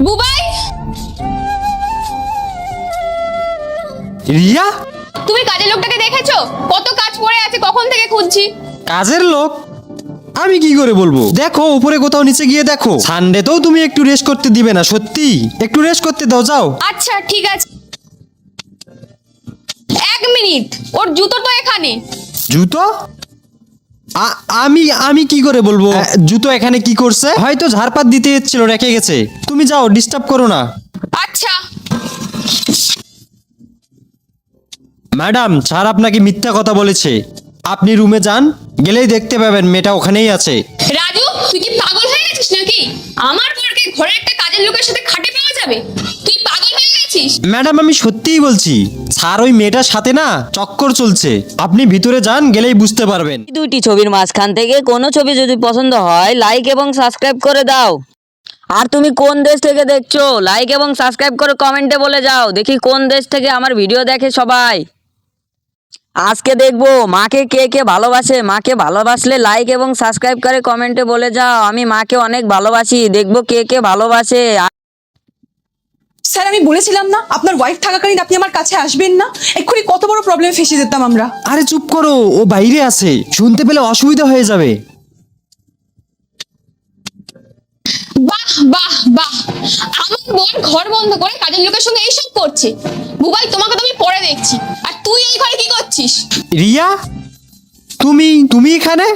বুবাই, রিয়া, তুমি কাজের লোকটাকে দেখেছো? কত কাজ পড়ে আছে, কখন থেকে খুঁজছি। কাজের লোক? আমি কি করে বলবো? দেখো উপরে কোথাও, নিচে গিয়ে দেখো। সানডেতেও তুমি একটু রেস্ট করতে দিবে না? সত্যি একটু রেস্ট করতে দাও, যাও। আচ্ছা ঠিক আছে, 1 মিনিট। ওর জুতো তো এখানে। জুতো? আমি আমি কি করে বলবো জুতো এখানে কি করছে? হয়তো ঝাড়পাত দিতে এসেছিল, রেখে গেছে। তুমি যাও, ডিস্টার্ব করো না। আচ্ছা। ম্যাডাম, স্যার আপনাকে মিথ্যা কথা বলেছে। আপনি রুমে যান, গেলেই দেখতে পাবেন মেয়েটা ওখানেই আছে। রাজু, তুই কি পাগল হয়ে গেছিস নাকি? আমার বরকে ঘরে একটা কাজের লোকের সাথে খাটে পাওয়া যাবে? তুই পাগল হয়ে গেছিস? ম্যাডাম, আমি সত্যিই বলছি, স্যার ওই মেয়েটার সাথে না চক্কর চলছে। আপনি ভিতরে যান, গেলেই বুঝতে পারবেন। দুইটি ছবির মাঝখান থেকে কোনো ছবি যদি পছন্দ হয়, লাইক এবং সাবস্ক্রাইব করে দাও। আর তুমি কোন দেশ থেকে দেখছো, লাইক এবং সাবস্ক্রাইব করে কমেন্টে বলে যাও, দেখি কোন দেশ থেকে আমার ভিডিও দেখে সবাই। আজকে দেখবো মাকে কে কে ভালোবাসে। মাকে ভালোবাসলে লাইক এবং সাবস্ক্রাইব করে কমেন্টে বলে যাও, আমি মাকে অনেক ভালোবাসি। দেখবো কে কে ভালোবাসে। স্যার, আমি বলেছিলাম না আপনার ওয়াইফ থাকাকালীন আপনি আমার কাছে আসবেন না, এক্ষুনি কত বড় প্রবলেমে ফেসে যেতাম আমরা। আরে চুপ করো, ও বাইরে আছে, শুনতে পেলে অসুবিধা হয়ে যাবে। বাহ বাহ বাহ, আমার বোন ঘর বন্ধ করে কাজের লোকের সঙ্গে এইসব করছে। বুবাই, তোমাকে তো আমি পরে দেখছি। আর তুই এই ঘরে কি করছিস? রিয়া, তুমি তুমি এখানে?